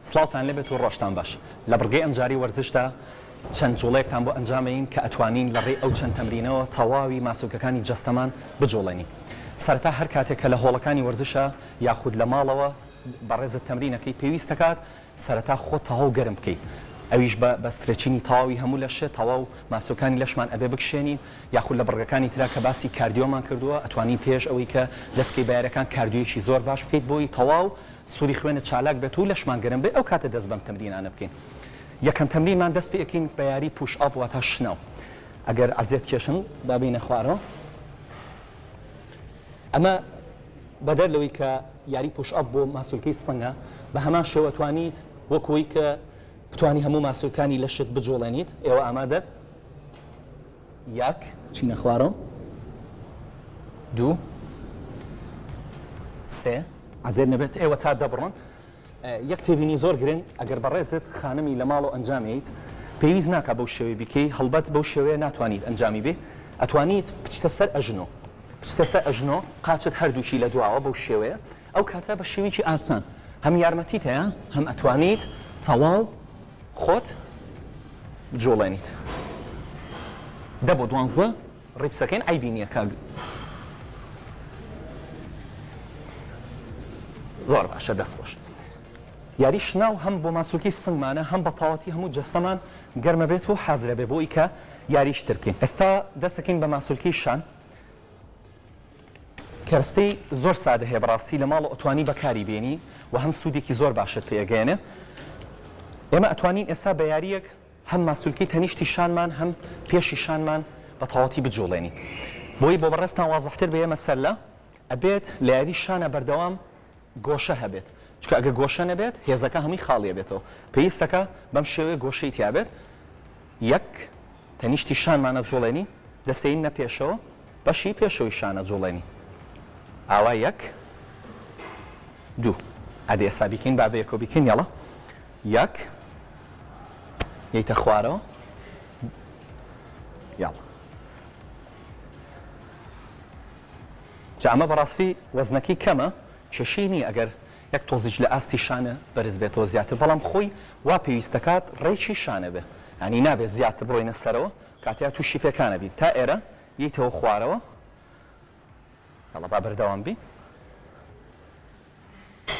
سڵاوتان لێبێت و ڕۆژتان باش لە بڕگەی ئەمجاری وەرزشدا چەند جوڵەیەکتان بۆ ئەنجامەین کە ئەتوانین لە ڕێی ئەو چەند تەمرینەوە تەواوی ماسوولکەکانی جەستەمان بجوڵێنی. سەرەتا هەر کاتێک کە لە هۆڵەکانی وەرزشە یاخود لە ماڵەوە بەڕێزت تەمرینەکەی پێویست دەکات سەرەتا خۆت تەواو گەرم بکەیت. ئەویش بە سترێچینی تەواوی هەموو لە شێ تەواو ماسوولکانی لەشمان ئەبێ بکشێنین یاخود لە بڕگەکانی ترا کە باسی کاردیۆمان کردووە ئەتوانین پێش ئەوەی کە دەستکەی بەیارەکان کاردیۆیەکی زۆر باش بکەیت بۆی تەواو سووری خوێنە چالاک بێت و لەشمان گەرم بێ ئەو کاتە دەست بەم تەمرینانە بکەین. یەکەم تەمرینمان دەست پێ یەکەین بە یاری پوش ئاپ واتە شنەوە. ئەگەر ئازیێت کێشن بابینە خوارەوە. ئەمە بەدەر لەوەی کە یاری پوش ئاپ بۆ ماسوولکەی سنگە بە هەمان شێوە توانیت وەکوەوەی کە بتوانی هەموو ماسوولکانی لە شت بجوڵێنیت. ئێوە ئامادە؟ یەک چینە خوارەوە، دوو، سێ. ئازێر نەبێت ئێوە تا دەبڕۆن. یەک تێبینی زۆر گرنگ ئەگەر بەڕێزت خانمی لە ماڵ و ئەنجامێت پێویست ناکە بەو شێوەیە بیکەی هەڵبەت بەو شێوەیە ناتوانیت ئەنجامی بێ ئەتوانیت بچتە سەر ئەژنۆ بچتە سەر ئەژنۆ قاچت هەردووکی لە دواوە بەو شێوەیە ئەو کاتە بە شێوەیەکی ئاسان هەم یارمەتیت هەیە هەم ئەتوانیت تەواو خۆت بجوڵێنیت. دە بۆ 12 ڕیپسەکەین ئایبینیە کاگ زۆر باشە دەست خۆش. یاری شناو هەم بۆ ماسوولکەی سنگمانە هەم بە تەواوەتی هەموو جەستەمان گەرمە بێت و حازرە بێ بۆی کە یاریشتر بکەین. ئێستا دەستەکەین بە ماسوولکەی شان کەرستەی زۆر سادە هەیە بەڕاستی لە ماڵ ئەتوانی بەکاری بێنی و هەم سوودێکی زۆر باشت پێگەێنێ. ئێمە ئەتوانین ئێستا بە یاریەک هەم ماسوولکەی تەنیشتی شانمان هەم پێشی شانمان بە تەواوەتی بجوڵێنی. بۆی بۆ بەڕێستان وازەحتر بێ ئێمە سەرلە ئەبێت لە یاری شانە بەردەوام گۆشە هەبێت چکە ئەگە گۆشە نەبێت هێزەکە هەمووی خاڵیە بێتەوە پێویستەکە بەم شێوەیە گۆشەی تیا بێت. یەک تەنیشتی شانمانە جوڵێنی دەسەین نە پێشەوە بەشی پێشەوەی شانە جوڵێنی ئاوا یەک دوو ئەدێ ئێستا بیکەین با بە یەکەوە بیکەین یاڵە یەک یەیتە خوارەوە یاڵە. جا ئەمە بەڕاستی وەزنەکەی کەمە کێشەی نییە ئەگەر یەک تۆزیج لە ئاستی شانە بەرز بێتەوە زیاتر بەڵام خۆی وا پێویست دەکات ڕێکی شانە بێ ینی نابێت زیاتر بڕۆینە سەرەوە کاتیا تووشی پێکانە بین تا ئێرە یەیتەوە خوارەوە هەڵە با بەردەوام بین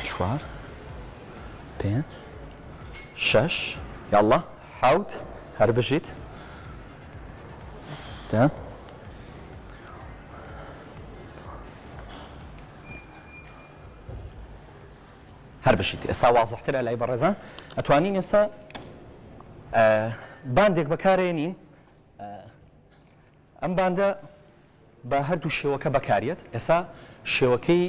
4 5 6 یاڵڵا حوت هەر بژیت دە هەر بشیت. ئێستا وازەحترە لای بەڕێزان ئەتوانین ئێستا باندێک بەکارێنین ئەم باندە بە هەردوو شێوەکە بەکارێت. ئێستا شێوەکەی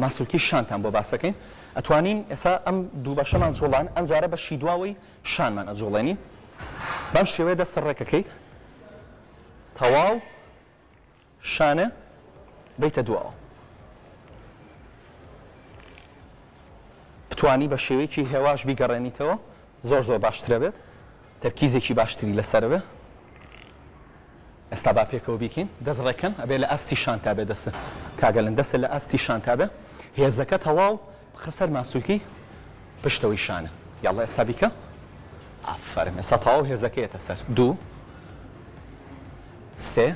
ماسوولکی شانتان بۆ باسەکەین ئەتوانین ئێستا ئەم دوو بەشەمان جوڵان ئەم جارە بە شیدواوەی شانمان ئەجوڵێنی بەم شێوەیە دەست ڕێکەکەیت تەواو شانە بیتە دواوە بتوانی بە شێوەیەکی هێواش بیگەڕێنیتەوە زۆر زۆر باشترە بێت تەرکیزێکی باشتری لەسەر بێ. ئێستا با پێکەوە بیکەین دەست ڕێکەن ئەبێ لە ئاستی شان تا بێ دەسە کاگەلن دەسە لە ئاستی شان تا بێ هێزەکە تەواو بخەسەر ماسوولکی پشتەوەی شانە یاڵڵا ئێستا بیکە ئافەرم ئێستا تەواو هێزەکەیەتە سەر دوو سێ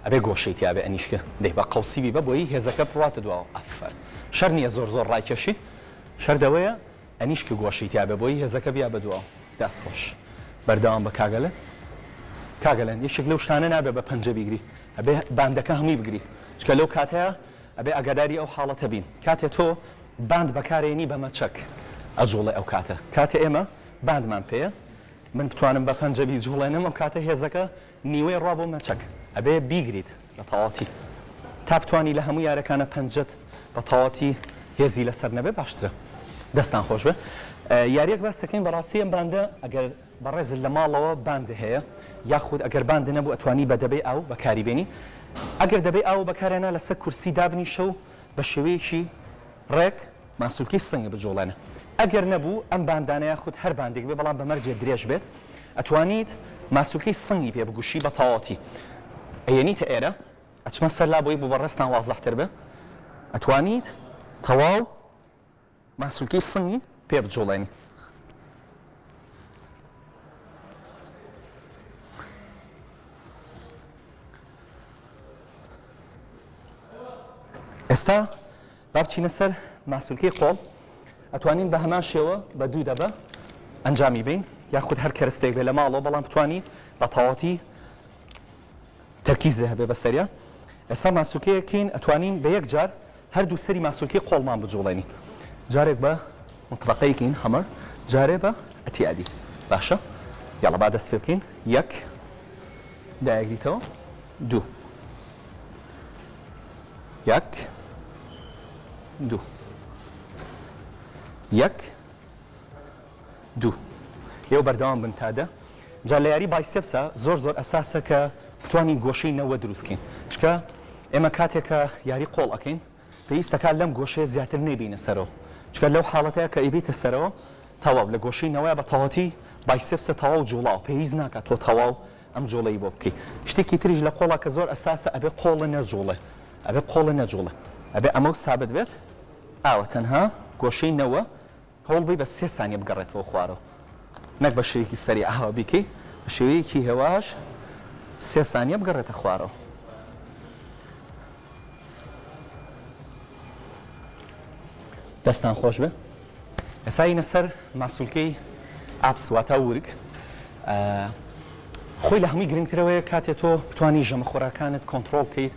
ئەبێ گۆشەی تیا بێ ئەنیشکە دەی بە قەوسیبی بە بۆی هێزەکە بڕاتە دواوە ئافەر شەر نییە زۆر زۆر ڕایکێشی شەردەوەیە ئەنیشکە گۆشەی تیا بێ بۆی هێزەکە بیا بە دواوە دەست خۆش بەردەوام بە کاگەلە کاگەلەن یەکێک لەو شتانە نابێ بە پەنجە بیگری ئەبێ باندەکە هەمووی بگری چکە لەو کاتەیە ئەبێ ئەگەداری ئەو حاڵەتە بین کاتێ تۆ باند بەکارێنی بە مەچەک ئەجوڵێ ئەو کاتە ئێمە باندمان پێیە من بتوانم بە پەنجە بیجوڵێنم ئەو کاتە هێزەکە نیوەی ڕوا بۆ مەچەک ئەبێ بیگریت لە تەواوەتی تا بتوانی لە هەموو یارەکانە پەنجەت بە تەواوەتی هێزی لەسەر نەبێ باشترە دەستان خۆش بێ. یاریەک باسەکەین بەڕاستی ئەم باندە ئەگەر بەڕێز لە ماڵەوە باندە هەیە یاخود ئەگەر باندە نەبوو ئەتوانی بە دەبێ ئاو بەکاری بێنی ئەگەر دەبێ ئاو بەکارێنە لەسەر کورسی دابنیشە و بە شێوەیەکی ڕێک ماسوولکەی سنگە بجوڵێنە. ئەگەر نەبوو ئەم باندانەیە خود هەر باندێک بێ بەڵام بەمەرجێ درێژ بێت ئەتوانیت ماسوولکەی سنگی پێ بگوشی بە تەواوەتی ئەیەنیتە ئێرە ئەچمە سەر لا بۆی بۆ بەڕێستان وازەحتر بێ ئەتوانیت تەواو ماسوولکەی سنگی پێ بجوڵێنی. ئێستا با بچینە سەر ماسوولکەی قۆڵ. ئەتوانین بە هەمان شێوە بە دوو دەبە ئەنجامی بین یاخود هەر کەرستێک بێ لە ماڵەوە بەڵام بتوانیت بە تەواوەتی تەرکیزە هەبێ بەسەریە. ئێستا ماسوولکەیەکین ئەتوانین بە یەک جار هەردوو سەری ماسوولکەی قۆڵمان بجوڵێنی. جارێک بە مطلقەیەکین هەمەر جارێ بە ئەتیادی. باشە؟ یاڵە با دەست پێ بکەین. یەک دایەک دیتەوە دوو. یەک دوو. یەک دوو. ئێوە بەردەوام بن تادە. جا لە یاری بایسێپسە زۆر زۆر ئەساسە کە بتوانین گۆشەی نەوە دروستکەین. چکە ئێمە کاتێکە یاری قۆڵ ئەەکەین پێویستەکە لەم گۆشەیە زیاتر نێبینە سەرەوە. چکە لەو حاڵەتەیە کە ئیبیتە سەرەوە تەواو لە گۆشەی نەوەیە بە تەواوەتی بایسێپسە تەواو جوڵاو پێویست ناکات تۆ تەواو ئەم جوڵەی بۆ بکەیت. شتێکی تریش لە قۆڵە کە زۆر ئەساسە ئەبێ قۆڵە نەجوڵێ. ئەبێ قۆڵە نەجوڵێ. ئەبێ ئەمە سابت بێت ئاوە تەنها گۆشەی نەوە هەوڵ بی بە 3 سانیە بگەڕێتەوە خوارەوە. نەک بە شێوەیەکی سەری ئاوا بیکەی بە شێوەیەکی هێواش 3 سانیە بگەڕێتە خوارەوە. دەستان خۆش بێ. ئێستا یینە سەر ماسوولکەی ئاپس واتە ورگ. خۆی لە هەمووی گرنگترەوەیە کاتێک تۆ بتوانی ژەمە خۆراکانت کۆنتڕۆڵ بکەیت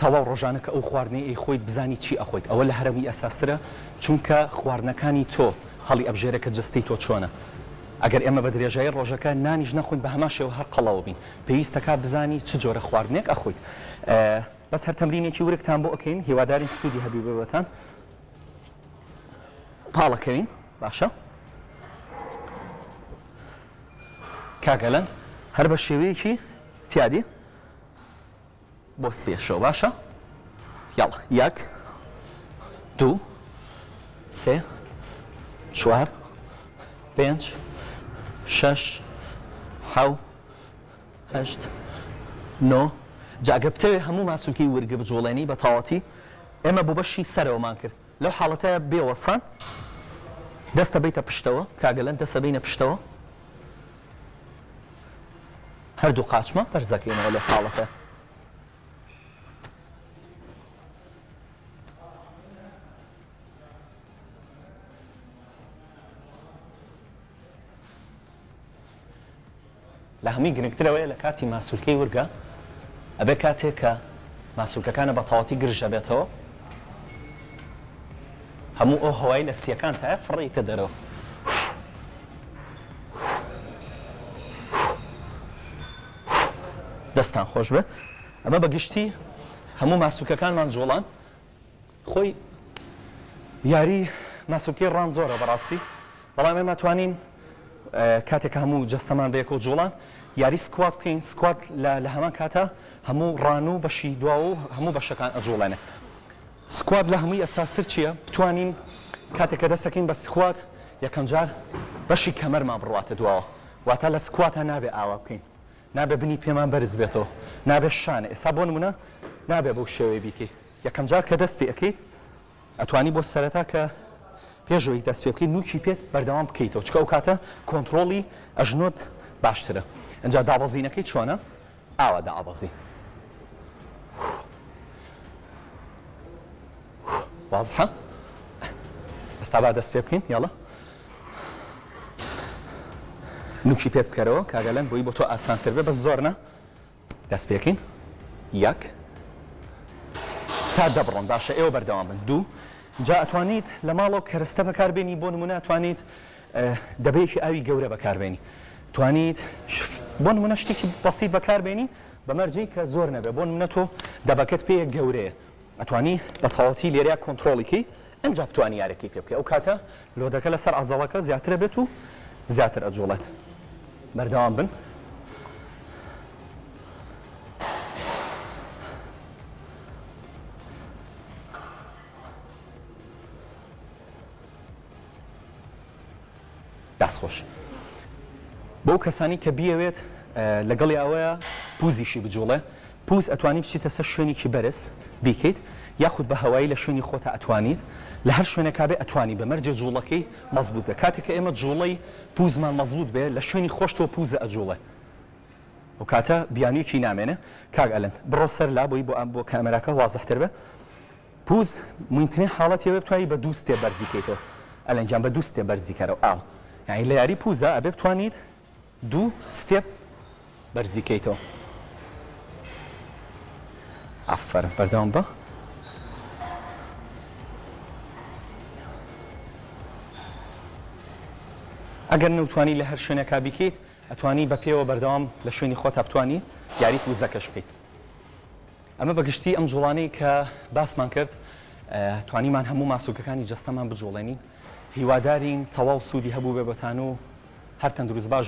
تەواو ڕۆژانە کە ئەو خواردنەی خۆیت بزانی چی ئەخۆیت. ئەوە لە هەرەمی ئەساسترە چونکە خواردنەکانی تۆ هەڵی ئەبژێرە کە جستی تۆ چۆنە. ئەگەر ئێمە بە درێژایی ڕۆژەکە نانیش نەخۆین بە هەمان شێوە هەر قەڵەوە بین پێویستەکە بزانی چ جۆرە خواردنێک ئەخۆیت. بەس هەر تەمرینێکی ورگتان بۆ ئەەکەین هیواداری سوودی هەبی بێتان. پاڵەکەوین باشە. کاگەلەند هەر بە شێوەیەکی تیادی بۆ پێشەوە باشە. یاڵ یەک دوو سێ چوار پێنج شەش حەو هەشت نۆ. جاگە بتەوێ هەموو ماسوولکەی ورگە بجوڵێنی بە تەواوەتی ئێمە بۆ بەشی سەرەوەمان کرد. لەو حاڵەتەیە بێوەسان دەستە بیتە پشتەوە کاگەلەن دەستە بینە پشتەوە. هەردوو قاچمە بەرزەکەینەوە لە حاڵەتە. لە هەمووی گرنگترەوەیە لە کاتی ماسوولکەی ورگە ئەبێ کاتێک کە ماسوولکەکانە بە تەواوەتی گرژە بێتەوە هەموو ئەو هەوای لە سیەکان تایە فڕێتە دەرەوە. دەستان خۆش بێ. ئەمە بەگشتی هەموو ماسوولکەکانمان جوڵان. خۆی یاری ماسوولکەی ڕان زۆرە بەڕاستی بەڵام ئێمە توانین کاتێک هەموو جەستەمان بەیەکەوە جوڵان یاری سکوات بکەین. سکوات لە هەمان کاتە هەموو ڕان و بەشی دواوە و هەموو بەشەکان ئەجوڵێنێ. سکوات لە هەمووی ئەساستر چییە؟ بتوانین کاتێککە دەستەکەین بە سکوات یەکەم جار بەشی کەمەرمان بڕواتە دواوە. واتە لە سکواتە نابێ ئاوا بکەین. نابێ بنی پێمان بەرز بێتەوە. نابێ شانە. ئێستا بۆ نمونە نابێ بەو شێوەیە بیکەی. یەکەم جار کە دەست پێ ئەەکەیت ئەتوانی بۆ سەرەتا کە پێشەوەی دەست پێ بکەیت نوکی پێت بەردەوام بکەیتەوە چکە ئەو کاتە کۆنتڕۆڵی ئەژنۆت باشترە. ئەجا دابەزینەکەی چۆنە؟ ئاوا دابەزی. وازحە؟ ئێستا با دەست پێ بکەین یاڵە. نوکی پێت بکەرەوە کاگەلەن بۆی بۆ تۆ ئاسانتر بێ بەس زۆر نە. دەست پێکەین. یەک تا دەبڕۆن باشە ئێوە بەردەوام بن. دوو جا ئەتوانیت لە ماڵەوە کەرستە بەکاربێنی بۆ نمونە ئەتوانیت دەبەیەکی ئاوی گەورە بەکاربێنی. توانیت بۆ نمونە شتێکی بەسیط بەکاربێنی بەمەرجەی کە زۆر نەبێ. بۆ نمونە تۆ دەبەکەت پێ گەورەیە ئەتوانی بە تەواوەتی لێرەیە کۆنتڕۆڵیکەی ئەنجا بتوانی یارەکەی پێ بکەی. ئەو کاتە لۆدەکە لەسەر ئازەڵەکە زیاترە بێت و زیاتر ئەجوڵێت. بەردەوام بن. دەستخۆش. بۆ کەسانی کە بیەوێت لەگەڵی ئەوەیە پوزیشی بجوڵێ پوز ئەتوانی بچیتە سەر شوێنێکی بەرز بیکەیت یاخود بە هەوایی لە شوێنی خۆتە ئەتوانیت لە هەر شوێنێکا بێ ئەتوانی بە مەرجێ جوڵەکەی مەزبوط بێ کاتێککە ئێمە جوڵەی پوزمان مەزبوط بێ لە شوێنی خۆشتەوە پوزە ئەجوڵێ و کاتە بیانیەکی نامێنێ کاک ئەلەند بڕۆ سەر لا بۆی بۆ کامێراکە وازەحتر بێ پوز موینترین حاڵەتی بێ بتوانی بە دوو ستێ بەرزیکەیتەوە ئەلەنجیان بە دوو ستێ بەرزیکەرەوە ئاو یعنی لە یاری پوزە ئەبێ بتوانیت دوو ستێپ بەرزیکەیتەوە ئافەرم بەردەوام بە ئەگەر نەوتوانی لە هەر شوێنێکا بیکەیت ئەتوانی بە پێوە بەردەوام لە شوێنی خۆت بتوانی یاری پوزەکەش بکەیت ئەمە بەگشتی ئەم جوڵانەی کە باسمان کرد توانیمان هەموو ماسوولکەکانی جەستەمان بجوڵێنین هیوادارین تەواو سوودی هەبوو بێ بەتان و هەر تەندروست باش